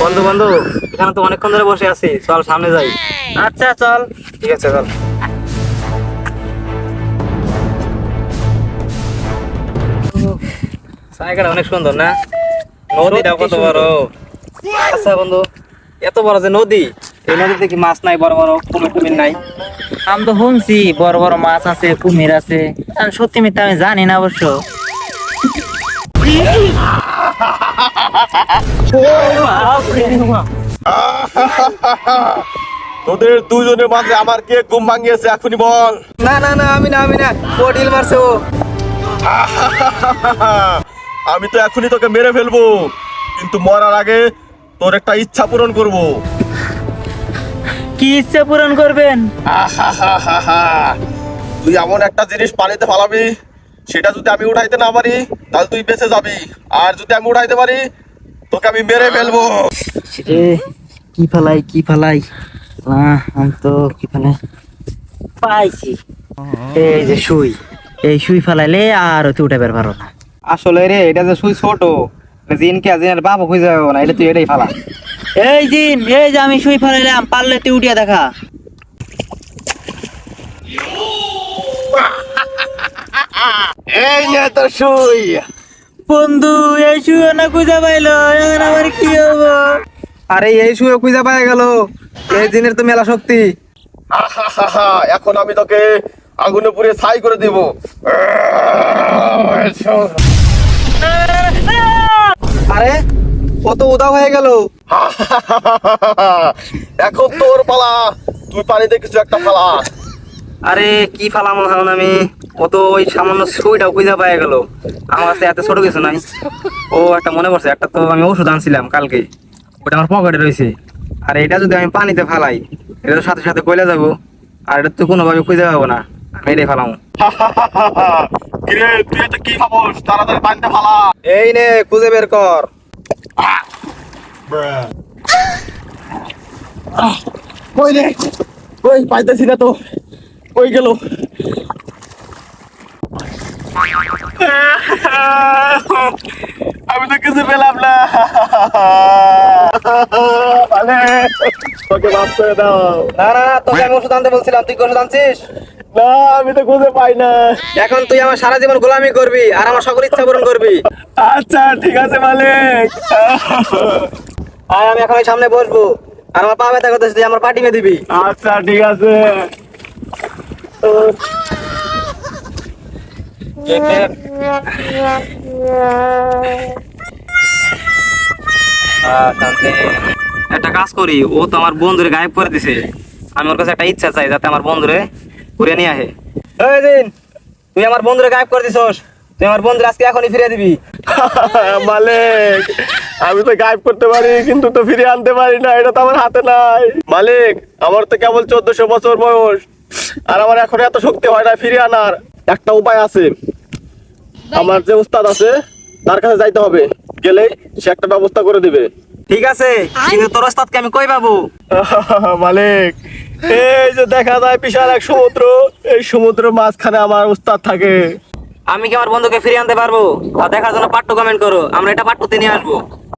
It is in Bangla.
বন্ধু বন্ধু, এখানে তো অনেকক্ষণ ধরে বসে আছি, চল সামনে যাই। আচ্ছা চল। ঠিক আছে, চল। জায়গাটা অনেক সুন্দর না? নদীটা কত বড়! আচ্ছা বন্ধু, এত বড় যে নদী, এই নদীতে কি মাছ নাই? বড় বড় কুমির টুমির নাই? আমি তো শুনছি বড় বড় মাছ আছে, কুমির আছে। আর সত্যি মিথ্যা আমি জানি না অবশ্য। তোদের দুজনের মাঝে আমার কে ঘুম ভাঙিয়েছে এখনই বল। না না না, আমি না, আমি না, ও ঢিল মারছে ও। আমি তো এখনই তোকে মেরে ফেলবো, কিন্তু মরার আগে তোর একটা ইচ্ছা পূরণ করব। কি ইচ্ছা পূরণ করবেন? তুই এমন একটা জিনিস পানিতে ফালাবি, সেটা যদি আমি উঠাইতে না পারি তাহলে তুই বেঁচে যাবি, আর যদি আমি উঠাইতে পারি তোকে আমি মেরে ফেলবো। রে, কি ফালাই কি ফালাই। আমি তো কি ফালাই পাইছি। এই যে সুই, এই সুই ফালাইলে আর তুই উঠে বের পারো না। আসলে রে, এটা যে সুই ছোট, জিনকে জিনের বাপ খুঁজে যাবে না, এটা তুই এটাই ফালা। এই দিন, এই যে আমি সুই ফালাইলাম, পারলে তুই উঠিয়া দেখা। এই নে তোর সুই। বন্ধু, এই সুই না খুঁজে পাইলো, এখন আমার কি হবো? আরে এই সুয়ে খুঁজে পাওয়া গেল, এই জিনের তো মেলা শক্তি। এখন আমি তোকে আগুনে পুড়ে ছাই করে দেব। আরে কত উদাও হয়ে গেল। এখন তোর পালা, তুই পানিতে কিছু একটা ফালা। আরে কি ফালাম এখন আমি? ও তো ওই সামান্য সুইটাও খুঁজে পাওয়া গেল, আমার কাছে এত ছোট কিছু নাই। ও একটা মনে পড়ছে, একটা তো আমি ওষুধ আনছিলাম কালকে, ওটা আমার পকেটে রয়েছে। আর এটা যদি আমি পানিতে ফালাই, এটা তো সাথে সাথে গলে যাবো, আর এটা তো কোনোভাবে খুঁজে পাবো না, আমি এটাই ফালাম। কিরে, তুই এটা কি খাবস? তাড়াতাড়ি পানিতে ফালা। এই নে, খুঁজে বের কর। কই রে, কই পাইতেছি না তো, কই গেল? আমি তো কিছু পেলাম না। মানে তোকে মাফ করে দাও। না না না, তোকে আমি ওষুধ আনতে বলছিলাম, তুই কি ওষুধ আনছিস? না, আমি তো খুঁজে পাই না। এখন তুই আমার সারা জীবন গোলামি করবি আর আমার সকল ইচ্ছা পূরণ করবি। আচ্ছা ঠিক আছে মালিক। আর আমি এখন ওই সামনে বসবো, আর আমার পা ব্যথা করতেছে, তুই আমার পা টিপে দিবি। আচ্ছা ঠিক আছে। শান্তি। একটা কাজ করি, ও তো আমার বন্ধুরে গায়েব করে দিছে, আমি ওর কাছে একটা ইচ্ছা চাই যাতে আমার বন্ধুরে ঘুরে নিয়ে আসে। এই দিন, তুই আমার বন্ধুরে গায়েব করে দিছস, তুই আমার বন্ধুরে আজকে এখনই ফিরিয়ে দিবি। মালিক, আমি তো গায়েব করতে পারি কিন্তু তো ফিরে আনতে পারি না, এটা তো আমার হাতে নাই। মালিক, আমার তো কেবল 1400 বছর বয়স, আর আমার এখন এত শক্তি হয় না ফিরে আনার। একটা উপায় আছে, আমার যে উস্তাদ আছে তার কাছে যাইতে হবে, গেলেই সে একটা ব্যবস্থা করে দিবে। ঠিক আছে, কিন্তু তোর ওস্তাদকে আমি কই পাবো? মালিক, এই যে দেখা যায় বিশাল এক সমুদ্র, এই সমুদ্রের মাঝখানে আমার উস্তাদ থাকে। আমি কি আমার বন্ধুকে ফিরিয়ে আনতে পারবো? তা দেখার জন্য পাট্টু কমেন্ট করো, আমরা এটা পাট্টুতে নিয়ে আসবো।